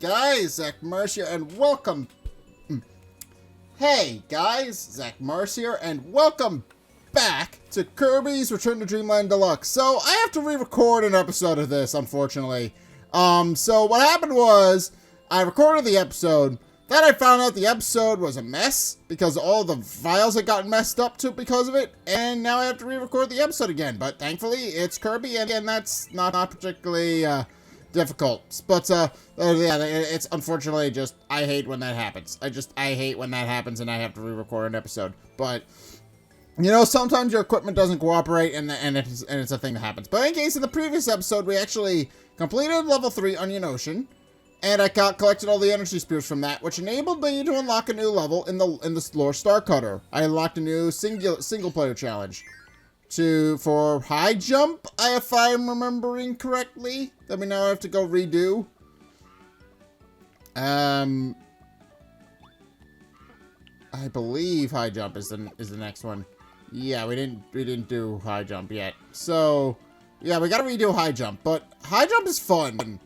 guys, Zack Mercier, and welcome. Hey guys, Zack Mercier, and welcome back to Kirby's Return to Dreamland Deluxe. So I have to re-record an episode of this, unfortunately. So what happened was I recorded the episode. Then I found out the episode was a mess because all the files had gotten messed up because of it, and now I have to re-record the episode again. But thankfully, it's Kirby, and again, that's not particularly difficult. But yeah, it's unfortunately just I hate when that happens. I hate when that happens, and I have to re-record an episode. But you know, sometimes your equipment doesn't cooperate, and it's a thing that happens. But in case, in the previous episode, we actually completed level 3 Onion Ocean. And I collected all the energy spears from that, which enabled me to unlock a new level in the Lore Star Cutter. I unlocked a new single player challenge for high jump, if I'm remembering correctly. That we now have to go redo. I believe high jump is the next one. Yeah, we didn't do high jump yet. So yeah, we gotta redo high jump, but high jump is fun.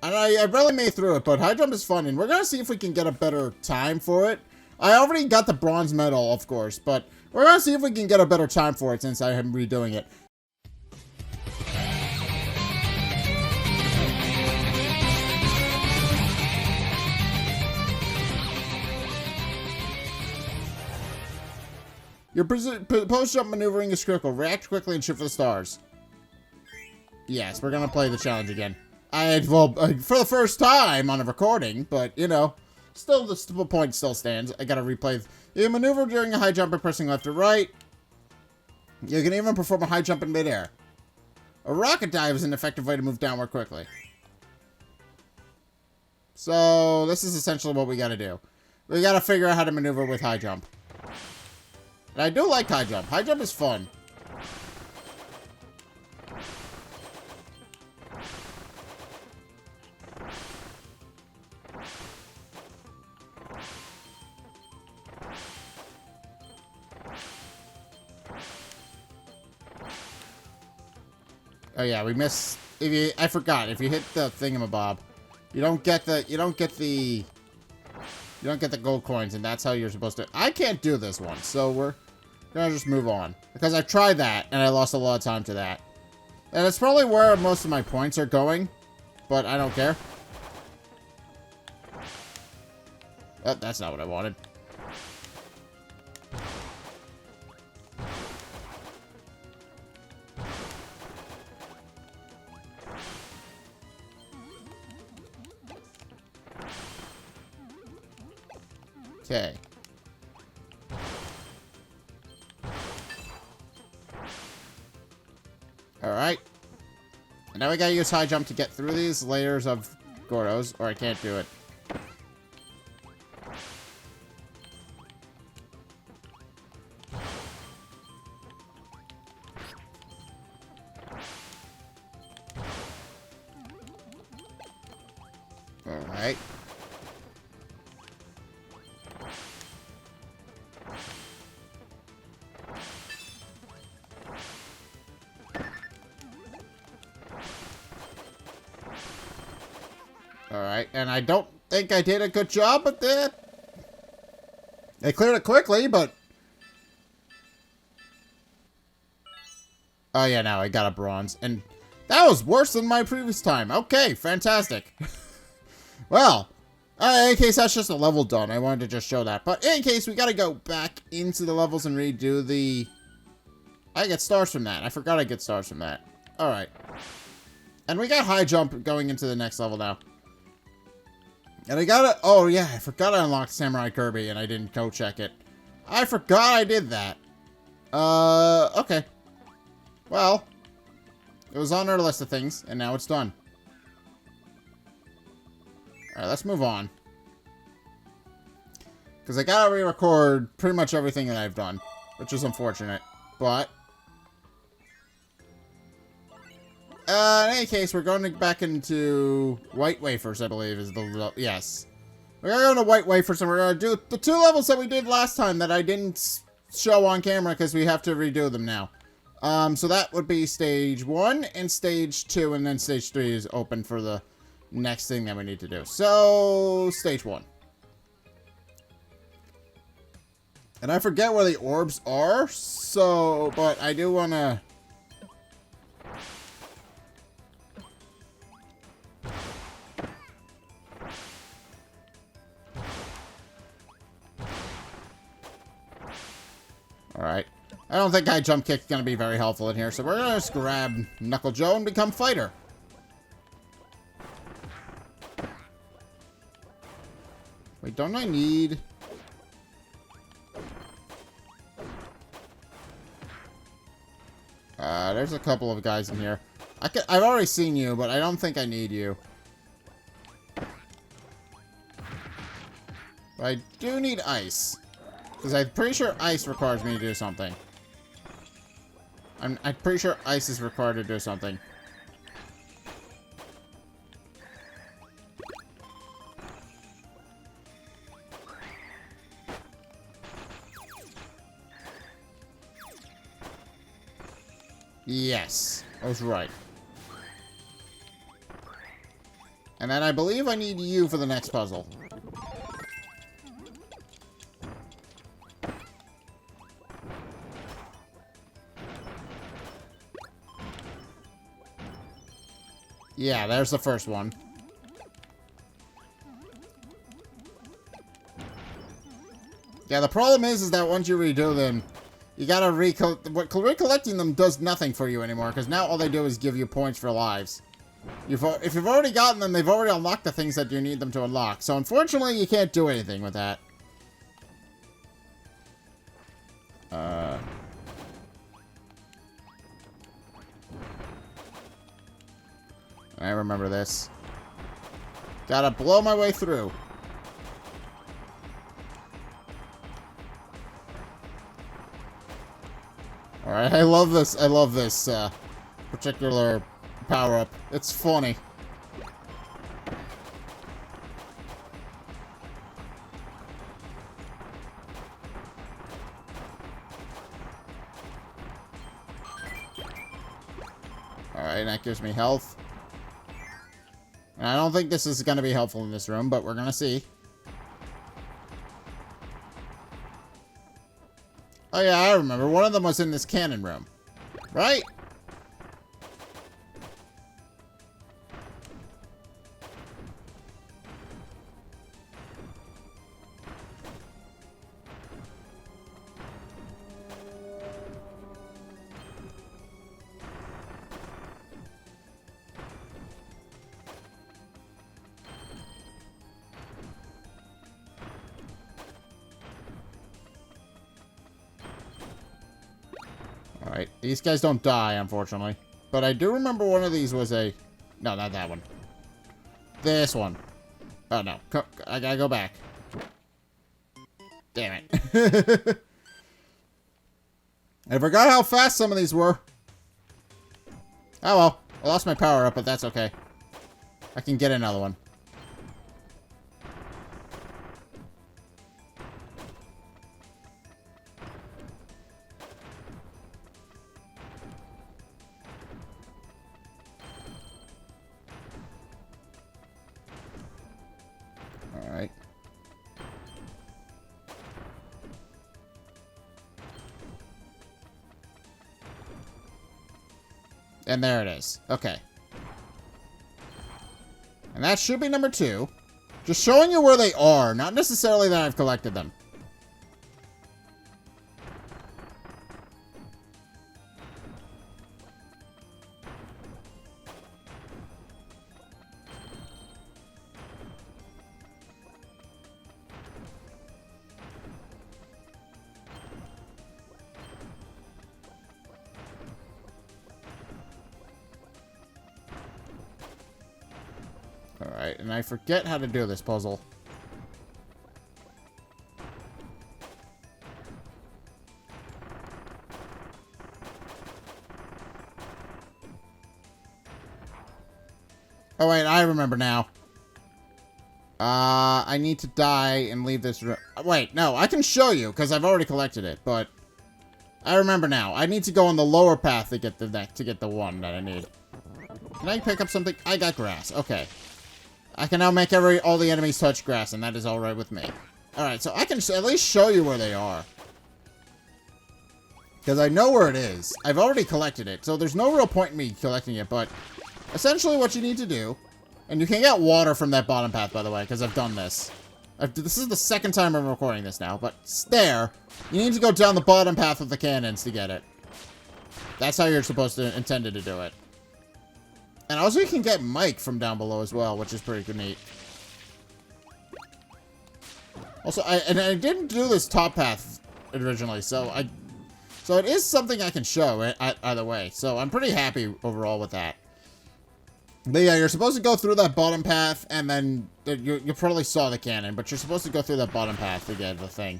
And I barely made through it, but high jump is fun, and we're gonna see if we can get a better time for it. I already got the bronze medal, of course, but we're gonna see if we can get a better time for it since I am redoing it. Your post-jump maneuvering is critical. React quickly and shoot for the stars. Yes, we're gonna play the challenge again. Well, for the first time on a recording, but, you know, still, the point still stands. I gotta replay. You maneuver during a high jump by pressing left or right. You can even perform a high jump in midair. A rocket dive is an effective way to move downward quickly. So, this is essentially what we gotta do. We gotta figure out how to maneuver with high jump. And I do like high jump. High jump is fun. Oh yeah, we missed. I forgot. If you hit the thingamabob, you don't get the gold coins, and that's how you're supposed to. I can't do this one, so we're gonna just move on because I tried that and I lost a lot of time to that, and it's probably where most of my points are going, but I don't care. Oh, that's not what I wanted. Okay. Alright. And now we gotta use high jump to get through these layers of Gordos, or I can't do it. Alright. Alright, and I don't think I did a good job at that. I cleared it quickly, but... Oh yeah, now I got a bronze. And that was worse than my previous time. Okay, fantastic. Well, in any case, that's just a level done. I wanted to just show that. But in any case, we gotta go back into the levels and redo the... I get stars from that. I forgot I get stars from that. Alright. And we got high jump going into the next level now. And I got it. Oh, yeah. I forgot I unlocked Samurai Kirby and I didn't go check it. I forgot I did that. Okay. Well, it was on our list of things, and now it's done. Alright, let's move on. Because I gotta re-record pretty much everything that I've done, which is unfortunate. But in any case, we're going back into White Wafers, I believe, is the... Yes. We're going to go into White Wafers, and we're going to do the 2 levels that we did last time that I didn't show on camera because we have to redo them now. So that would be Stage 1 and Stage 2, and then Stage 3 is open for the next thing that we need to do. So, stage 1. And I forget where the orbs are, so, but I do want to... Alright. I don't think high jump kick's going to be very helpful in here, so we're going to just grab Knuckle Joe and become fighter. Wait, don't I need... There's a couple of guys in here. I've already seen you, but I don't think I need you. But I do need ice. Because I'm pretty sure ice requires me to do something. I'm pretty sure ice is required to do something. Yes, I was right. And then I believe I need you for the next puzzle. Yeah, there's the first one. Yeah, the problem is that once you redo them, you gotta recollecting them does nothing for you anymore, because now all they do is give you points for lives. If you've already gotten them, they've already unlocked the things that you need them to unlock. So unfortunately, you can't do anything with that. I remember this. Gotta blow my way through. Alright, I love this particular power-up. It's funny. Alright, that gives me health. And I don't think this is going to be helpful in this room, but we're going to see. Oh yeah, I remember. One of them was in this cannon room. Right? Alright, these guys don't die, unfortunately. But I do remember one of these was a... No, not that one. This one. Oh, no. I gotta go back. Damn it. I forgot how fast some of these were. Oh, well. I lost my power up, but that's okay. I can get another one. Alright. And there it is. Okay. And that should be number 2. Just showing you where they are, not necessarily that I've collected them. Alright, and I forget how to do this puzzle. Oh wait, I remember now. I need to die and leave this room. Wait, no, I can show you, because I've already collected it, but... I remember now. I need to go on the lower path to get the one that I need. Can I pick up something? I got grass. Okay. I can now make all the enemies touch grass, and that is alright with me. Alright, so I can at least show you where they are. Because I know where it is. I've already collected it, so there's no real point in me collecting it, but essentially what you need to do, and you can get water from that bottom path, by the way, because I've done this. This is the second time I'm recording this now, but there, you need to go down the bottom path with the cannons to get it. That's how you're intended to do it. And also you can get Mike from down below as well, which is pretty neat. Also, I didn't do this top path originally, so it is something I can show either way. So I'm pretty happy overall with that. But yeah, you're supposed to go through that bottom path, and then you probably saw the cannon, but you're supposed to go through that bottom path to get the thing.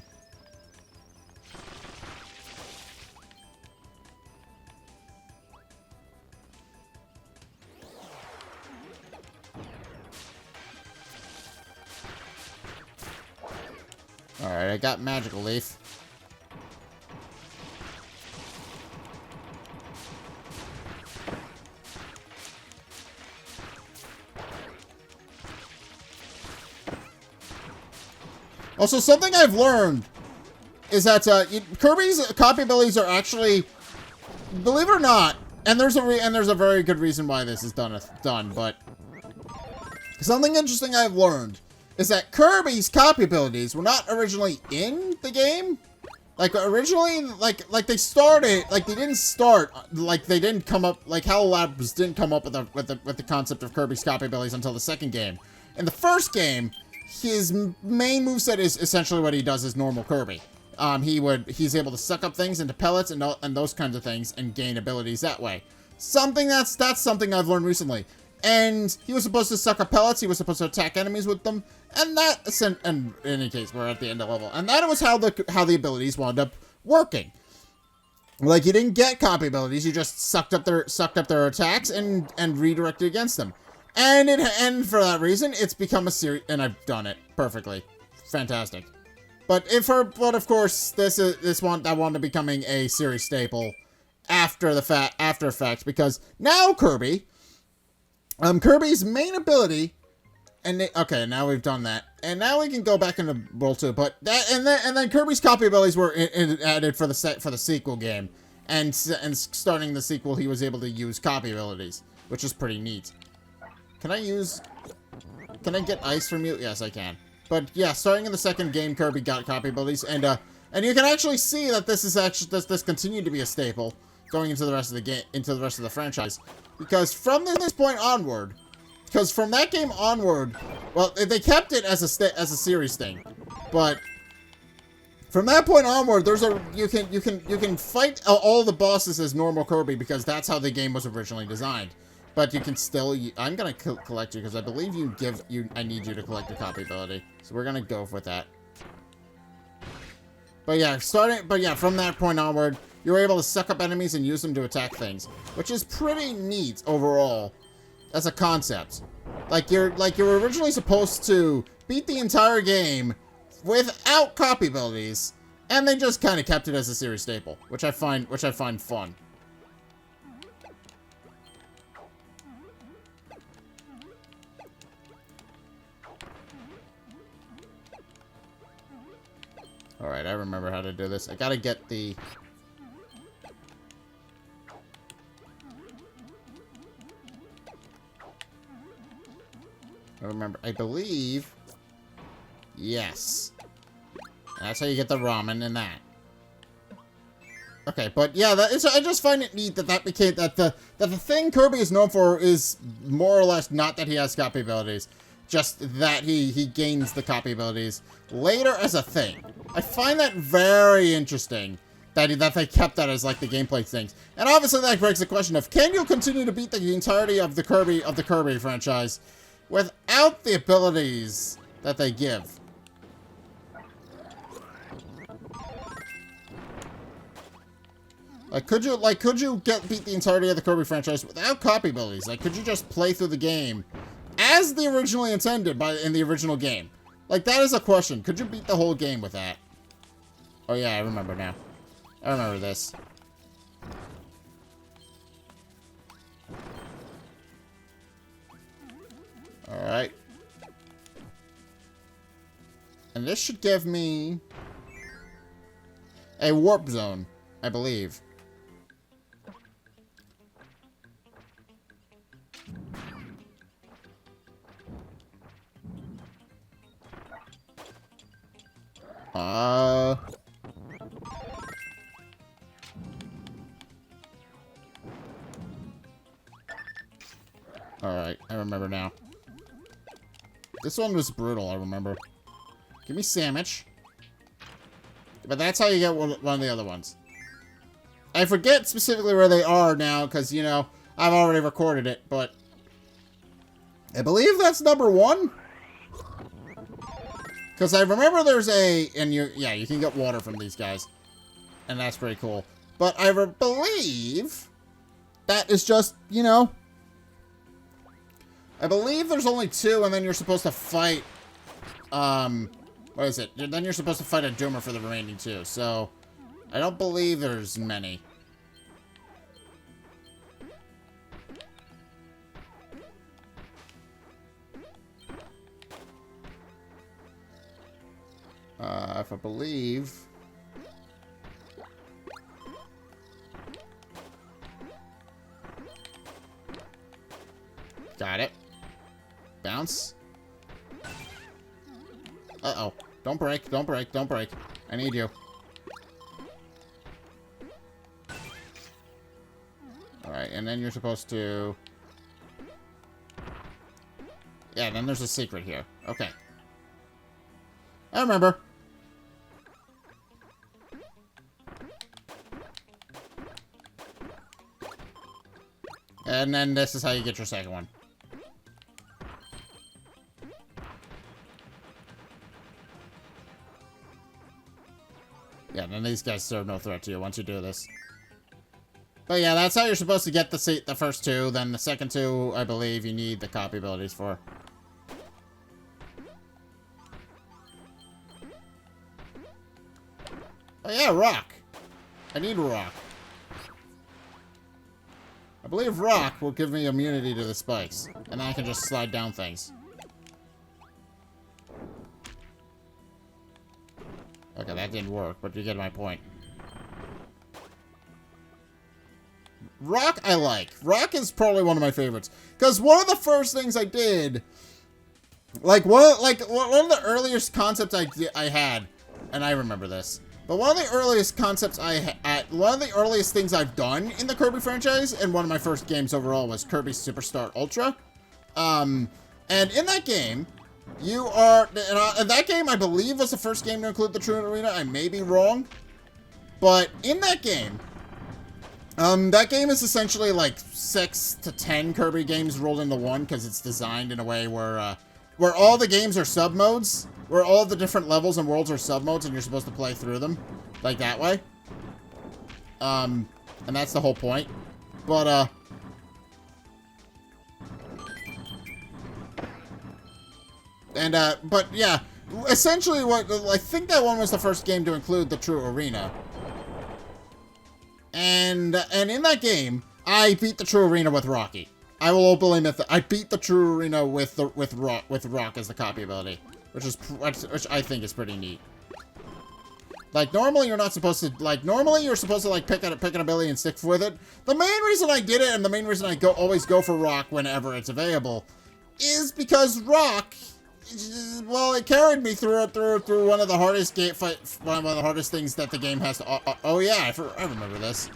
Alright, I got Magical Leaf. Also, something I've learned is that Kirby's copy abilities are actually, believe it or not, and there's a very good reason why this is done, but something interesting I've learned is that Kirby's copy abilities were not originally in the game. Like, originally, like they started, like, they didn't start, like, they didn't come up, like, HAL Labs didn't come up with the concept of Kirby's copy abilities until the second game. In the first game, his main moveset is essentially what he does as normal Kirby. He's able to suck up things into pellets and those kinds of things and gain abilities that way. That's something I've learned recently. And he was supposed to suck up pellets, he was supposed to attack enemies with them, and in any case, we're at the end of level. And that was how the abilities wound up working. Like, you didn't get copy abilities, you just sucked up their attacks and redirected against them. And for that reason, it's become a series, and I've done it perfectly. Fantastic. But of course, that wound up becoming a series staple after effect, because now Kirby's main ability, okay, now we've done that, and now we can go back into World 2. But then Kirby's copy abilities were added for the sequel game, and starting the sequel, he was able to use copy abilities, which is pretty neat. Can I get ice from you? Yes, I can. But yeah, starting in the second game, Kirby got copy abilities, and you can actually see that this continued to be a staple going into the rest of the game, into the rest of the franchise, because from that game onward, well, they kept it as a series thing, but from that point onward, you can fight all the bosses as normal Kirby, because that's how the game was originally designed. But you can still, I'm gonna collect you, because I believe I need you to collect your copy ability. So we're gonna go with that. But yeah, from that point onward, you're able to suck up enemies and use them to attack things, which is pretty neat overall as a concept. Like you're originally supposed to beat the entire game without copy abilities, and they just kind of kept it as a series staple, which I find fun. Alright, I remember how to do this. I gotta get the... I believe... Yes. That's how you get the ramen in that. Okay, but yeah, I just find it neat that the thing Kirby is known for is more or less not that he has copy abilities, just that he gains the copy abilities later as a thing. I find that very interesting that they kept that as like the gameplay things. And obviously that begs the question of, can you continue to beat the entirety of the Kirby franchise without the abilities that they give? Could you beat the entirety of the Kirby franchise without copy abilities? Like, could you just play through the game as the originally intended in the original game? Like, that is a question. Could you beat the whole game with that? Oh yeah, I remember now. I remember this. Alright. And this should give me a warp zone, I believe. Alright, I remember now. This one was brutal, I remember. Give me sandwich. But that's how you get one of the other ones. I forget specifically where they are now, because, you know, I've already recorded it, but I believe that's number 1. Because I remember there's and you can get water from these guys. And that's pretty cool. But I believe that is just, you know, I believe there's only 2, and then you're supposed to fight, what is it? Then you're supposed to fight a Doomer for the remaining 2, so I don't believe there's many. If I believe... Got it. Bounce. Uh-oh. Don't break, don't break, don't break. I need you. Alright, and then you're supposed to... Yeah, then there's a secret here. Okay. I remember. And then this is how you get your second one. Yeah, then these guys serve no threat to you once you do this. But yeah, that's how you're supposed to get the first 2. Then the second 2, I believe, you need the copy abilities for. Oh yeah, rock. I need rock. I believe rock will give me immunity to the spikes. And then I can just slide down things. Okay, that didn't work, but you get my point. Rock, I like. Rock is probably one of my favorites. Because one of the first things I did... one of the earliest concepts I had... And I remember this. But one of the earliest concepts one of the earliest things I've done in the Kirby franchise, and one of my first games overall, was Kirby Superstar Ultra. And in that game, you are... And that game, I believe, was the first game to include the True Arena. I may be wrong. But in that game is essentially like 6 to 10 Kirby games rolled into one, because it's designed in a way where all the games are sub-modes. Where all the different levels and worlds are sub-modes, and you're supposed to play through them. Like that way. And that's the whole point. But, but yeah. Essentially, I think that one was the first game to include the True Arena. And in that game, I beat the True Arena with Rocky. I will openly admit that I beat the True Arena with Rock as the copy ability. Which I think is pretty neat. Like, normally you're not supposed to, normally you're supposed to, pick an ability and stick with it. The main reason I did it, and the main reason I always go for Rock whenever it's available, is because Rock, well, it carried me through one of the hardest one of the hardest things that the game has to, oh yeah, I remember this.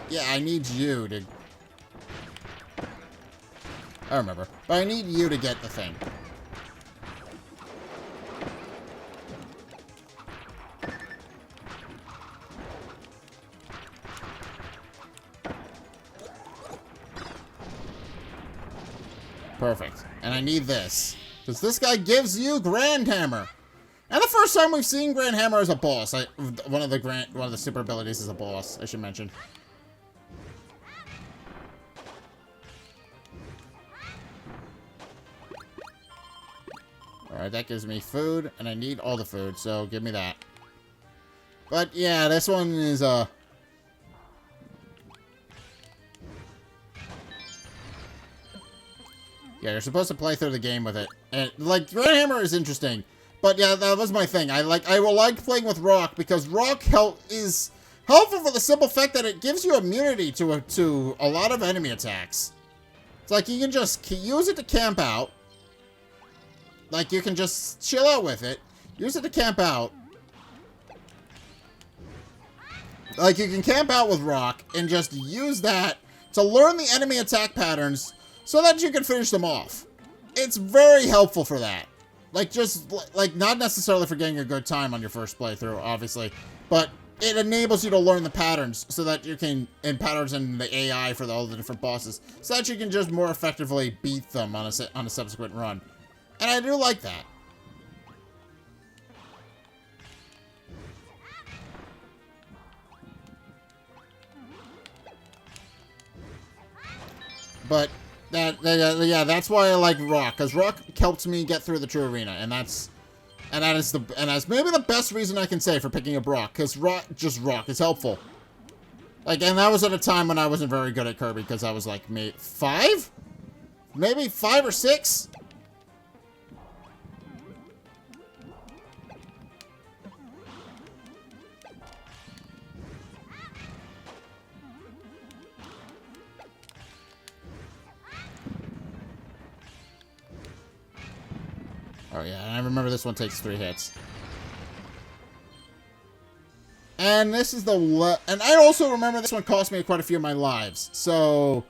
Yeah, I need you to, I remember, but I need you to get the thing. Perfect. And I need this. Because this guy gives you Grand Hammer. And the first time we've seen Grand Hammer as a boss. One of the super abilities is a boss, I should mention. Alright, that gives me food, and I need all the food, so give me that. But yeah, this one is yeah, you're supposed to play through the game with it. And, Grand Hammer is interesting. But yeah, that was my thing. I will like playing with Rock because Rock is helpful for the simple fact that it gives you immunity to a lot of enemy attacks. It's like you can just use it to camp out. Like you can just chill out with it. Use it to camp out. Like you can camp out with Rock and just use that to learn the enemy attack patterns so that you can finish them off. It's very helpful for that. Like, just, like, not necessarily for getting a good time on your first playthrough, obviously, but it enables you to learn the patterns so that you can, and patterns in the AI for all the different bosses, so that you can just more effectively beat them on a subsequent run. And I do like that. But yeah, that's why I like Rock, because Rock helped me get through the true arena, and that's maybe the best reason I can say for picking up Rock, because Rock is helpful. Like, and that was at a time when I wasn't very good at Kirby, because I was like, maybe 5 or 6. Oh yeah, and I remember this one takes 3 hits. And this is and I also remember this one cost me quite a few of my lives. So,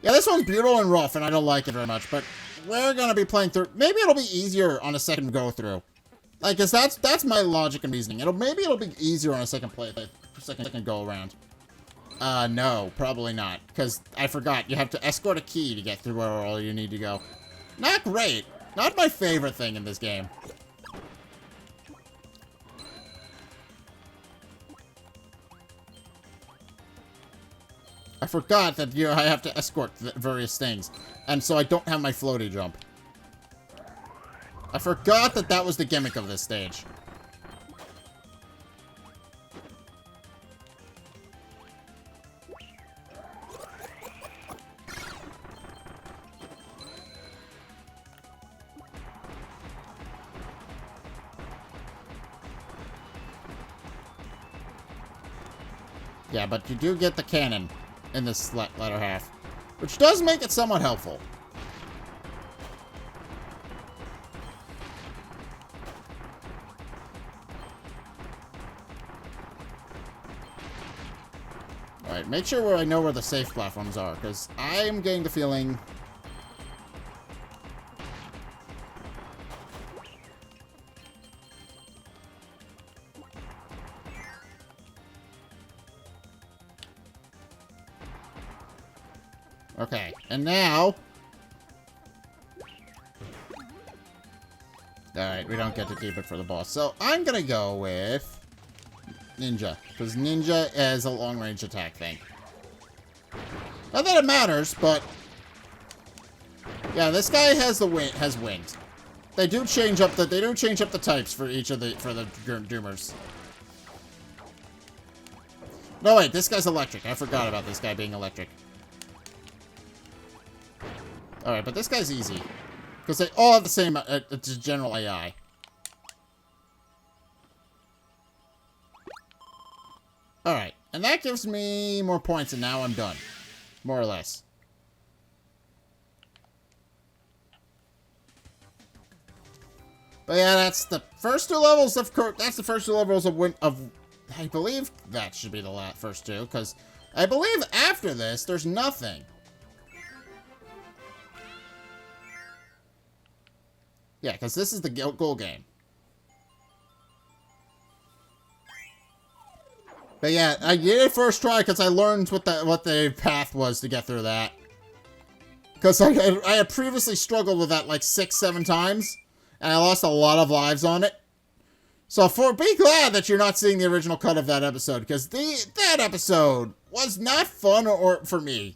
yeah, this one's brutal and rough, and I don't like it very much. But we're gonna be playing through. Maybe it'll be easier on a second go through. Like, cause that's my logic and reasoning. Maybe it'll be easier on a second go around. No, probably not. Cause I forgot you have to escort a key to get through where all you need to go. Not great. Not my favorite thing in this game. I forgot that I have to escort various things. And so I don't have my floaty jump. I forgot that was the gimmick of this stage. Yeah, but you do get the cannon in this latter half, which does make it somewhat helpful. Alright, make sure I know where the safe platforms are, because I am getting the feeling... Okay, and now... Alright, we don't get to keep it for the boss. So, I'm gonna go with... Ninja. Because Ninja is a long-range attack thing. Not that it matters, but... Yeah, this guy has wings. They do change up the types for each of the Doomers. No, wait, this guy's electric. I forgot about this guy being electric. Alright, but this guy's easy. Because they all have the same general AI. Alright, and that gives me more points, and now I'm done. More or less. But yeah, that's the first 2 levels of I believe that should be the first 2, because I believe after this, there's nothing. Yeah, because this is the goal game. But yeah, I did it first try because I learned what the path was to get through that. Because I had previously struggled with that like 6-7 times, and I lost a lot of lives on it. So be glad that you're not seeing the original cut of that episode, because that episode was not fun for me.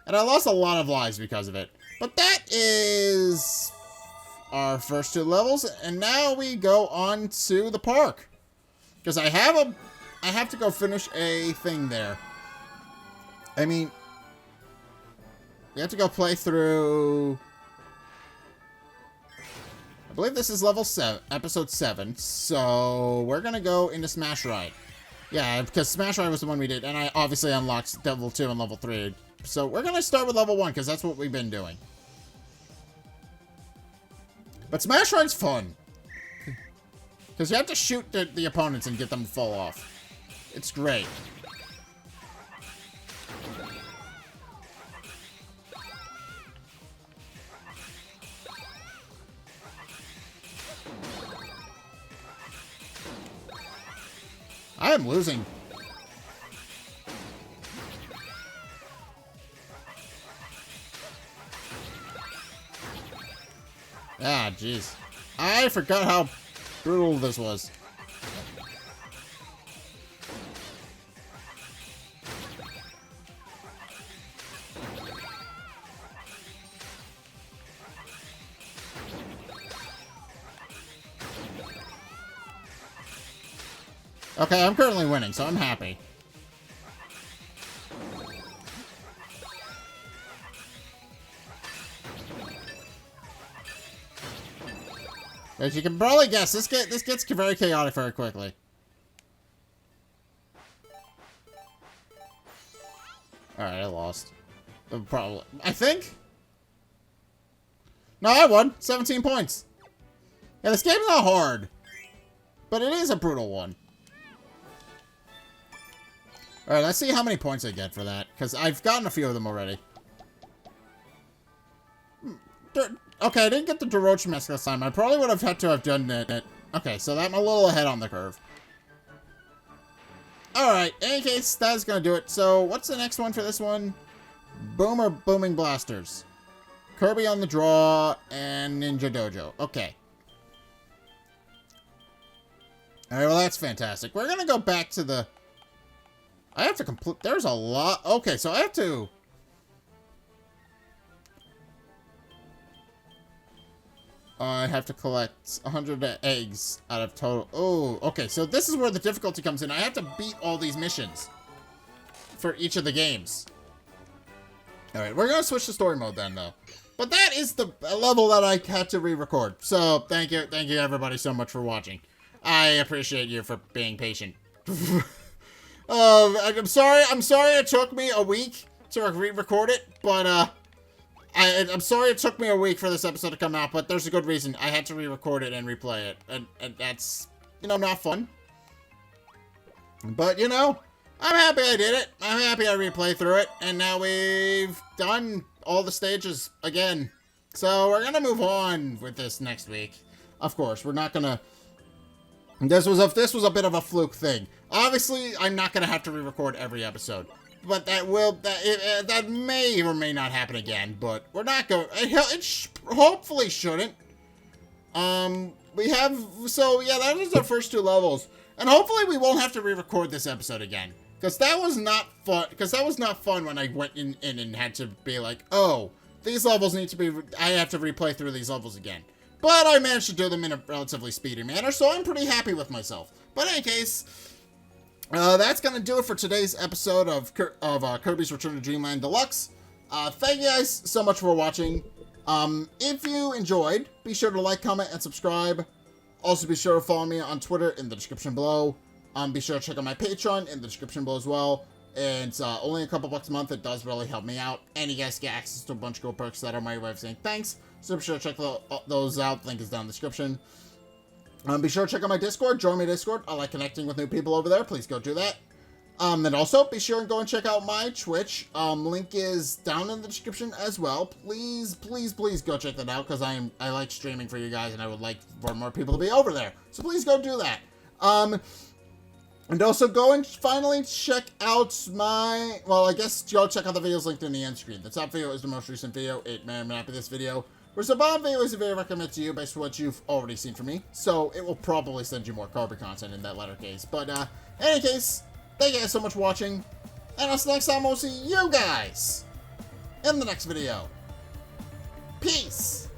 And I lost a lot of lives because of it. But that is... our first 2 levels, and now we go on to the park. Because I have to go finish a thing there. I mean, we have to go play through... I believe this is level 7, episode 7, so we're gonna go into Smash Ride. Yeah, because Smash Ride was the one we did, and I obviously unlocked level 2 and level 3. So we're gonna start with level 1, because that's what we've been doing. But Smash Ride's fun. Because you have to shoot the opponents and get them to fall off. It's great. I am losing. Ah, jeez. I forgot how brutal this was. Okay, I'm currently winning, so I'm happy. As you can probably guess, this gets very chaotic very quickly. Alright, I lost. Probably. I think? No, I won. 17 points. Yeah, this game's not hard. But it is a brutal one. Alright, let's see how many points I get for that. Because I've gotten a few of them already. Okay, I didn't get the Deluxe mask this time. I probably would have had to have done it. Okay, so I'm a little ahead on the curve. Alright, in any case, that's going to do it. So, what's the next one for this one? Boomer Booming Blasters. Kirby on the draw, and Ninja Dojo. Okay. Alright, well, that's fantastic. We're going to go back to the... I have to complete... There's a lot... Okay, so I have to... I have to collect 100 eggs out of total... Oh, okay, so this is where the difficulty comes in. I have to beat all these missions for each of the games. Alright, we're going to switch to story mode then, though. But that is the level that I had to re-record. So, thank you everybody so much for watching. I appreciate you for being patient. I'm sorry it took me a week to re-record it, but, I'm sorry it took me a week for this episode to come out, but there's a good reason. I had to re-record it and replay it, and that's, you know, not fun. But, you know, I'm happy I did it. I'm happy I replayed through it, and now we've done all the stages again. So, we're gonna move on with this next week. Of course, we're not gonna... This was a bit of a fluke thing. Obviously, I'm not gonna have to re-record every episode. But that may or may not happen again, but we're not going... It hopefully shouldn't. We have... So, yeah, that was our first 2 levels. And hopefully we won't have to re-record this episode again. Because that was not fun. Because that was not fun when I went in and had to be like, oh, these levels need to be... I have to replay through these levels again. But I managed to do them in a relatively speedy manner, so I'm pretty happy with myself. But in any case... that's going to do it for today's episode of Kirby's Return to Dreamland Deluxe. Thank you guys so much for watching. If you enjoyed, be sure to like, comment, and subscribe. Also, be sure to follow me on Twitter in the description below. Be sure to check out my Patreon in the description below as well. And it's only a couple bucks a month. It does really help me out. And you guys get access to a bunch of cool perks that are my way of saying thanks. So be sure to check those out. Link is down in the description. Be sure to check out my Discord. Join my Discord. I like connecting with new people over there. Please go do that. And also, be sure and go and check out my Twitch. Link is down in the description as well. Please, please, please go check that out, because I like streaming for you guys, and I would like for more people to be over there. So please go do that. And also go and finally check out my... Well, I guess go check out the videos linked in the end screen. The top video is the most recent video. It may or may not be this video. Whereas the bottom video is a video recommended to you based on what you've already seen from me. So, it will probably send you more Kirby content in that latter case. But, in any case, thank you guys so much for watching. And until next time, we'll see you guys in the next video. Peace!